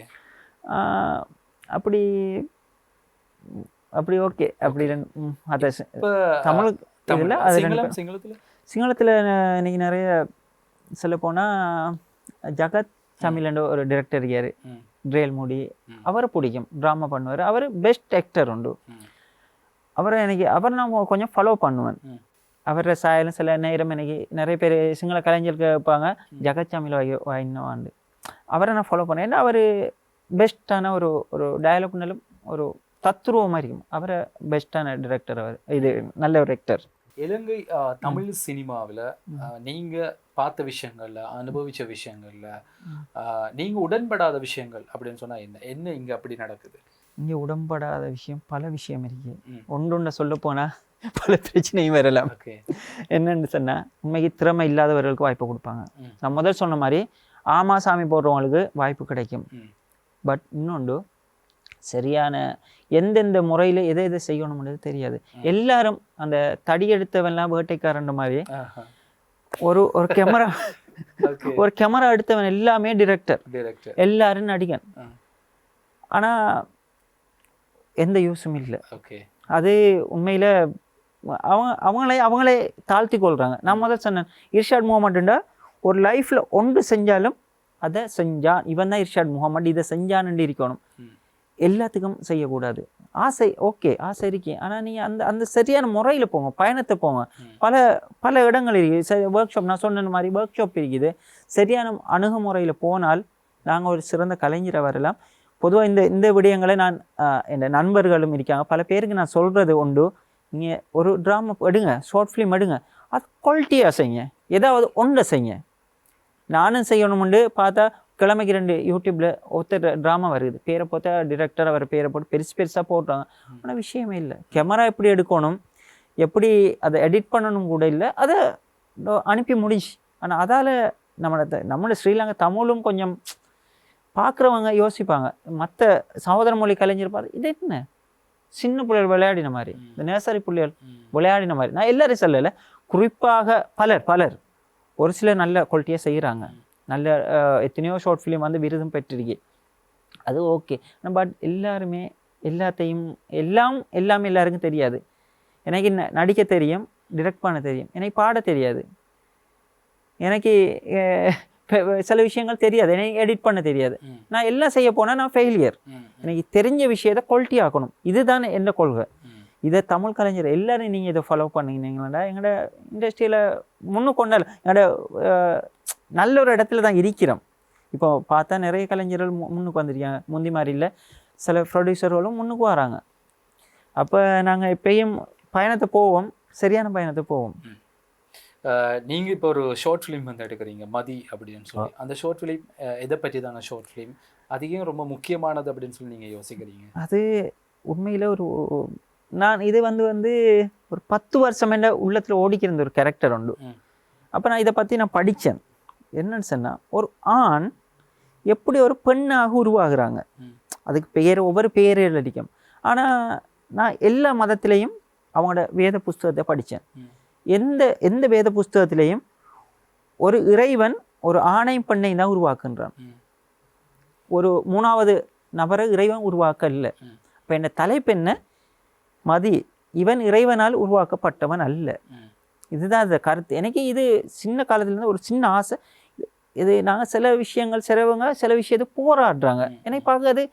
அப்படி ஓகே. அப்படி அதை தமிழுக்கு இதில் அது சிங்களத்தில் இன்னைக்கு நிறைய சொல்ல போனால் ஜகத் தமிழ் ஒரு டிரெக்டர் இருக்கார், ட்ரேல் மூடி, அவரை பிடிக்கும். ட்ராமா பண்ணுவார், அவர் பெஸ்ட் ஆக்டர் உண்டு. அவரை நான் கொஞ்சம் ஃபாலோ பண்ணுவேன். அவர சாயலும் சில நேரம் எனக்கு நிறைய பேர் சிங்கள கலைஞர்கள் கேட்பாங்க, ஜகத் தமிழ் வாங்கினு அவரை நான் ஃபாலோ பண்ணேன். ஏன்னா அவர் பெஸ்ட்டான ஒரு டயலாக்னாலும் ஒரு தத்துருவமாக இருக்கும். அவரை பெஸ்ட்டான டிரெக்டர், அவர் இது நல்ல ஒரு ஆக்டர். இலங்கை தமிழ் சினிமாவில் நீங்கள் பார்த்த விஷயங்கள்ல, அனுபவித்த விஷயங்கள்ல நீங்கள் உடன்படாத விஷயங்கள் அப்படின்னு சொன்னால் என்ன இங்கே அப்படி நடக்குது? இங்கே உடன்படாத விஷயம் பல விஷயம் இருக்கு. ஒன்றுண்ட சொல்ல போனால் பல பிரச்சனையும் வரலாம். என்னன்னு சொன்னால், உண்மைக்கு திறமை இல்லாதவர்களுக்கு வாய்ப்பு கொடுப்பாங்க. நான் முதல் சொன்ன மாதிரி ஆமா சாமி போடுறவங்களுக்கு வாய்ப்பு கிடைக்கும். பட் இன்னொன்று, சரியான எந்தெந்த முறையில் எதை செய்யணும்ன்றது தெரியாது. எல்லாரும் அந்த தடி எடுத்தவன்லாம் வேட்டைக்காரன்ற மாதிரி ஒரு கேமரா எடுத்தவன் எல்லாமே டிரெக்டர், எல்லாரும் நடிகன். ஆனால் எந்த யூஸும் இல்லை. அது உண்மையில் அவங்களே தாழ்த்தி கொள்கிறாங்க. நான் முதல் சொன்னேன், இர்ஷாட் முகமதுண்டா ஒரு லைஃப்பில் ஒன்று செஞ்சாலும் அதை செஞ்சான், இவன் தான் இர்ஷாட் முகமது, இதை செஞ்சான்னு இருக்கணும். எல்லாத்துக்கும் செய்யக்கூடாது. ஆசை ஓகே, ஆசை இருக்கேன். ஆனால் நீங்கள் அந்த சரியான முறையில் போங்க, பயணத்தை போங்க. பல இடங்கள் இருக்குது. ஒர்க் ஷாப், நான் சொன்ன மாதிரி ஒர்க் ஷாப் இருக்குது. சரியான அணுகுமுறையில் போனால் நாங்கள் ஒரு சிறந்த கலைஞரை வரலாம். பொதுவாக இந்த விடயங்களை நான் என் நண்பர்களும் இருக்காங்க, பல பேருக்கு நான் சொல்கிறது உண்டு. நீங்கள் ஒரு ட்ராமா எடுங்க, ஷார்ட் ஃபிலிம் எடுங்க, அது குவாலிட்டியாக செய்யுங்க, ஏதாவது ஒன்றை செய்யுங்க. நானும் செய்யணும்னு பார்த்தா கிழமைக்கு 2 யூடியூப்பில் ஒருத்தர் ட்ராமா வருது, பேரை பார்த்தா டிரெக்டர் அவர் பேரை போட்டு பெருசாக போடுறாங்க. ஆனால் விஷயமே இல்லை. கேமரா எப்படி எடுக்கணும், எப்படி அதை எடிட் பண்ணணும் கூட இல்லை, அதை அனுப்பி முடிஞ்சு. ஆனால் அதால் நம்மளோட ஸ்ரீலங்கா தமிழும் கொஞ்சம் பார்க்குறவங்க யோசிப்பாங்க. மற்ற சகோதர மொழி கலைஞர் பார்த்து இது என்ன சின்ன பிள்ளைகள் விளையாடின மாதிரி, இந்த நேசரி பிள்ளைகள் விளையாடின மாதிரி. நான் எல்லாரும் சொல்லலை, குறிப்பாக பலர் ஒரு சிலர் நல்ல குவாலிட்டியாக செய்கிறாங்க. நல்ல எத்தனையோ ஷார்ட் ஃபிலிம் வந்து விருதும் பெற்றிருக்கு, அது ஓகே. பட் எல்லாருமே எல்லாமே எல்லாருக்கும் தெரியாது. எனக்கு நடிக்க தெரியும், டிரெக்ட் பண்ண தெரியும், எனக்கு பாட தெரியாது, எனக்கு சில விஷயங்கள் தெரியாது, எனக்கு எடிட் பண்ண தெரியாது. நான் எல்லாம் செய்ய போனால் நான் ஃபெயிலியர். எனக்கு தெரிஞ்ச விஷயத்தை குவாலிட்டி ஆக்கணும், இதுதான் என்ன கொள்கை. இதை தமிழ் கலைஞர் எல்லாரும் நீங்கள் இதை ஃபாலோ பண்ணிங்கன்னா எங்களோட இண்டஸ்ட்ரியில் முன்னுக்கு கொண்டாலும் எங்களோட நல்ல ஒரு இடத்துல தான் இருக்கிறோம். இப்போ பார்த்தா நிறைய கலைஞர்கள் முன்னுக்கு வந்துருக்காங்க. முந்தி மாதிரி இல்லை, சில ப்ரொடியூசர்களும் முன்னுக்கு வராங்க. அப்போ நாங்கள் எப்பயும் பயணத்தை போவோம், சரியான பயணத்தை போவோம். நீங்கள் இப்போ ஒரு ஷார்ட் ஃபிலிம் வந்து எடுக்கிறீங்க மதி அப்படின்னு சொல்லி, அந்த ஷார்ட் ஃபிலிம் எதை பற்றி தாங்க ஷார்ட் ஃபிலிம், அதிகம் ரொம்ப முக்கியமானது அப்படின்னு சொல்லி நீங்கள் யோசிக்கிறீங்க? அது உண்மையில் நான் இது வந்து ஒரு 10 வருஷம் என்ன உள்ளத்தில் ஓடிக்கிருந்த ஒரு கேரக்டர் உண்டு. அப்போ நான் இதை பற்றி நான் படித்தேன். என்னன்னு சொன்னால், ஒரு ஆண் எப்படி ஒரு பெண்ணாக உருவாகுறாங்க, அதுக்கு ஒவ்வொரு பெயர்கள் அடிக்கும். ஆனால் நான் எல்லா மதத்திலையும் அவங்களோட வேத புஸ்தகத்தை படித்தேன். எந்த வேத புஸ்தகத்திலையும் ஒரு இறைவன் ஒரு ஆணையும் பெண்ணையும் தான் உருவாக்குன்றான். ஒரு 3வது நபரை இறைவன் உருவாக்க இல்லை. இப்போ என்ன தலைப்பு என்ன? மதி, இவன் இறைவனால் உருவாக்கப்பட்டவன் அல்ல. இதுதான் அந்த கருத்து. எனக்கு இது சின்ன காலத்துலேருந்து ஒரு சின்ன ஆசை. இது நாங்கள் சில விஷயங்கள் சில விஷயத்தை போராடுறாங்க. எனக்கு பார்க்க அது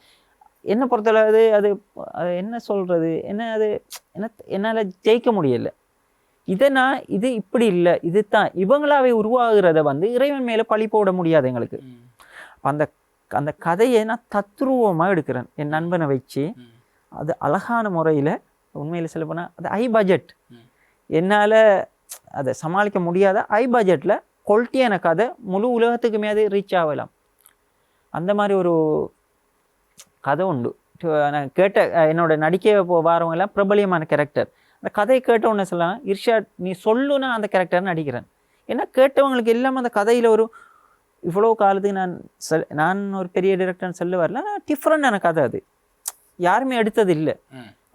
என்ன பொறுத்தளவு அது என்ன சொல்கிறது, என்னால் ஜெயிக்க முடியல. இது இப்படி இல்லை, இது தான் இவங்களாவே உருவாகிறத வந்து இறைவன் மேலே பழி போட முடியாது எங்களுக்கு. அந்த கதையை நான் தத்ரூபமாக எடுக்கிறேன் என் நண்பனை வச்சு. அது அழகான முறையில், உண்மையில் சொல்ல போனால் அது ஹை பட்ஜெட், என்னால் அதை சமாளிக்க முடியாத ஹை பட்ஜெட்டில் குவாலிட்டியான கதை முழு உலகத்துக்குமே அது ரீச் ஆகலாம். அந்த மாதிரி ஒரு கதை உண்டு. நான் கேட்ட என்னோட நடிக்க வாரவங்க எல்லாம் பிரபலியமான கேரக்டர். அந்த கதையை கேட்டவுடனே சொல்லலாம், இர்ஷாட் நீ சொல்லுன்னா அந்த கேரக்டர் நடிக்கிறேன். ஏன்னா கேட்டவங்களுக்கு எல்லாம் அந்த கதையில் இவ்வளோ காலத்துக்கு நான் ஒரு பெரிய டைரக்டர்னு சொல்ல வரல, நான் டிஃப்ரெண்டான கதை. அது யாருமே எடுத்தது இல்லை.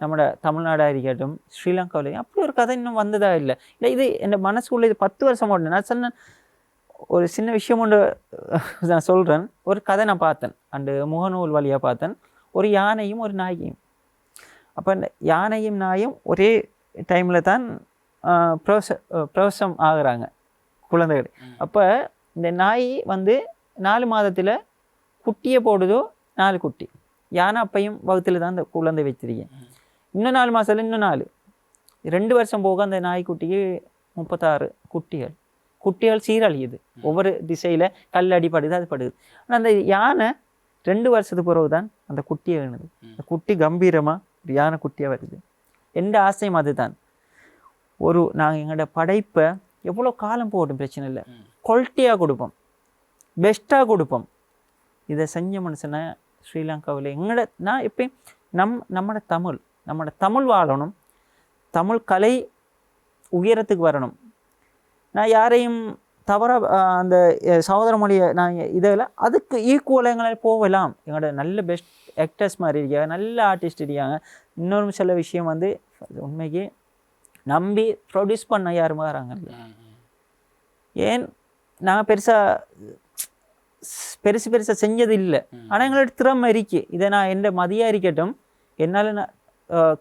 நம்மளோட தமிழ்நாடாக இருக்கட்டும், ஸ்ரீலங்காவிலையும் அப்படி ஒரு கதை இன்னும் வந்ததா இல்லை. இது என் மனசுக்குள்ளே இது 10 வருஷம் ஓடினேன். நான் சொன்னேன், ஒரு சின்ன விஷயம் ஒன்று நான் சொல்கிறேன். ஒரு கதை நான் பார்த்தேன், அந்த முகநூல் வழியாக பார்த்தேன். ஒரு யானையும் ஒரு நாயையும். அப்போ இந்த யானையும் நாயும் ஒரே டைமில் தான் பிரசவம் ஆகுறாங்க குழந்தைகள். அப்போ இந்த நாய் வந்து 4 மாதத்தில் குட்டியை போடுதோ, 4 குட்டி. யானை அப்பையும் வகுத்தில் தான் அந்த குழந்தை வச்சிருக்கேன். இன்னும் 4 மாதத்தில் இன்னும் 4, 2 வருஷம் போக அந்த நாய்க்குட்டிக்கு 36 குட்டிகள் சீரழியுது. ஒவ்வொரு திசையில் கல் அடிப்படுது, அது படுது. ஆனால் அந்த யானை 2 வருஷத்துக்கு பிறகு தான் அந்த குட்டியை வேணுது. அந்த குட்டி கம்பீரமாக ஒரு யானை குட்டியாக வருது. எந்த ஆசையும் அதுதான். நாங்கள் எங்களோட படைப்பை எவ்வளோ காலம் போகட்டும் பிரச்சனை இல்லை, குவாலிட்டியாக கொடுப்போம், பெஸ்ட்டாக கொடுப்போம். இதை செஞ்ச மனுஷனை ஸ்ரீலங்காவில் நான் எப்பயும் நம்மளோட தமிழ் வாழணும், தமிழ் கலை உயரத்துக்கு வரணும். நான் யாரையும் தவறாக அந்த சகோதர மொழியை நான் இதில் அதுக்கு ஈக்குவலாக எங்களால் போகலாம். எங்களோட நல்ல பெஸ்ட் ஆக்டர்ஸ் மாதிரி இருக்காங்க, நல்ல ஆர்டிஸ்ட் இருக்காங்க. இன்னொரு சில விஷயம் வந்து உண்மைக்கு நம்பி ப்ரொடியூஸ் பண்ண யாருமே வராங்கல்ல. ஏன் நாங்கள் பெருசாக செஞ்சது இல்லை, ஆனால் எங்களோட திறமை இருக்கு. இதை நான் எந்த மதியாக இருக்கட்டும், என்னால் நான்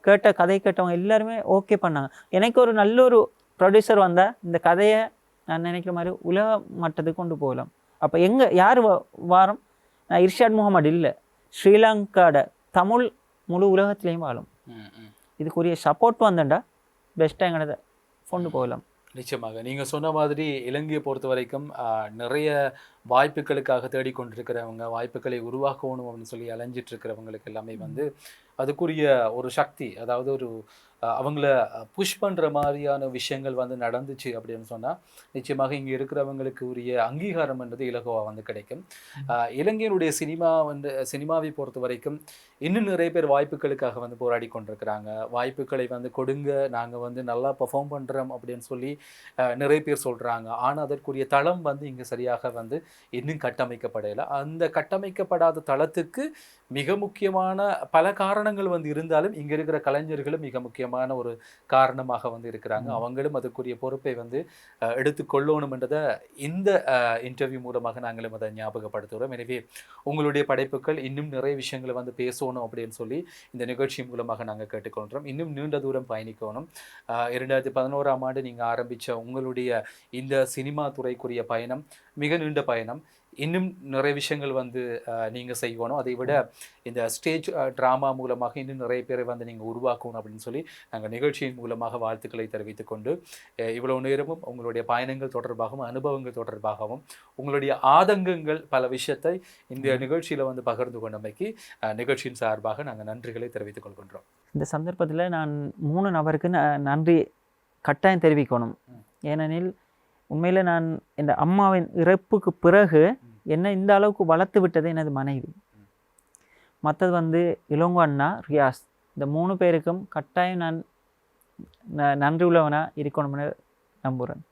கேட்ட கதை கேட்டவங்க எல்லாருமே ஓகே பண்ணாங்க. எனக்கு ஒரு நல்ல ஒரு ப்ரொடியூசர் வந்தால் இந்த கதையை நான் நினைக்கிற மாதிரி உலக மட்டத்துக்கு கொண்டு போகலாம். அப்போ யார் வாரம்? நான் இர்ஷாட் முகமது இல்லை, ஸ்ரீலங்காட தமிழ் முழு உலகத்துலேயும் வாழும். இதுக்குரிய சப்போர்ட் வந்தேன்டா பெஸ்ட்டாக எங்களோட கொண்டு போகலாம். நிச்சயமாக நீங்கள் சொன்ன மாதிரி இலங்கையை பொறுத்த வரைக்கும் நிறைய வாய்ப்புகளுக்காக தேடிக்கொண்டிருக்கிறவங்க, வாய்ப்புகளை உருவாக்கணும் அப்படின்னு சொல்லி அலைஞ்சிட்டு இருக்கிறவங்களுக்கு எல்லாமே வந்து அதுக்குரிய ஒரு சக்தி, அதாவது அவங்கள புஷ் பண்ணுற மாதிரியான விஷயங்கள் வந்து நடந்துச்சு அப்படின்னு சொன்னால் நிச்சயமாக இங்கே இருக்கிறவங்களுக்கு உரிய அங்கீகாரம் என்றது இலகுவாக வந்து கிடைக்கும். இலங்கையினுடைய சினிமாவை பொறுத்த வரைக்கும் இன்னும் நிறைய பேர் வாய்ப்புகளுக்காக வந்து போராடி கொண்டிருக்கிறாங்க. வாய்ப்புகளை வந்து கொடுங்க, நாங்கள் வந்து நல்லா பெர்ஃபார்ம் பண்ணுறோம் அப்படின்னு சொல்லி நிறைய பேர் சொல்கிறாங்க. ஆனால் அதற்குரிய தளம் வந்து இங்கே சரியாக வந்து இன்னும் கட்டமைக்கப்படலை. அந்த கட்டமைக்கப்படாத தளத்துக்கு மிக முக்கியமான பல காரணங்கள் வந்து இருந்தாலும் இங்கே இருக்கிற கலைஞர்களும் மிக முக்கியமான ஒரு காரணமாக வந்து இருக்கிறாங்க. அவங்களும் அதுக்குரிய பொறுப்பை வந்து எடுத்துக்கொள்ளணும் என்றதை இந்த இன்டர்வியூ மூலமாக நாங்களும் அதை ஞாபகப்படுத்துகிறோம். எனவே உங்களுடைய படைப்புகள் இன்னும் நிறைய விஷயங்களை வந்து பேசணும் அப்படின்னு சொல்லி இந்த நிகழ்ச்சி மூலமாக நாங்கள் கேட்டுக்கொள்கிறோம். இன்னும் நீண்ட தூரம் பயணிக்கணும். 2011ஆம் ஆண்டு நீங்கள் ஆரம்பித்த உங்களுடைய இந்த சினிமா துறைக்குரிய பயணம் மிக நீண்ட பயணம். இன்னும் நிறைய விஷயங்கள் வந்து நீங்கள் செய்யணும். அதை விட இந்த ஸ்டேஜ் ட்ராமா மூலமாக இன்னும் நிறைய பேரை வந்து நீங்கள் உருவாக்கணும் அப்படின்னு சொல்லி நாங்கள் நிகழ்ச்சியின் மூலமாக வாழ்த்துக்களை தெரிவித்துக் கொண்டு இவ்வளவு நேரமும் உங்களுடைய பயணங்கள் தொடர்பாகவும் அனுபவங்கள் தொடர்பாகவும் உங்களுடைய ஆதங்கங்கள் பல விஷயத்தை இந்த நிகழ்ச்சியில் வந்து பகிர்ந்து கொண்டமைக்கு நிகழ்ச்சியின் சார்பாக நாங்கள் நன்றிகளை தெரிவித்துக் கொள்கின்றோம். இந்த சந்தர்ப்பத்தில் நான் 3 நபருக்கு நன்றி கட்டாயம் தெரிவிக்கணும். ஏனெனில் உண்மையில் நான் இந்த அம்மாவின் இறப்புக்கு பிறகு என்னை இந்த அளவுக்கு வளர்த்து விட்டது எனது மனைவி. மற்றது வந்து இளங்கோ அண்ணா, ரியாஸ், இந்த 3 பேருக்கும் கட்டாயம் நான் நன்றி உள்ளவனாக இருக்கணும்னு நம்புகிறேன்.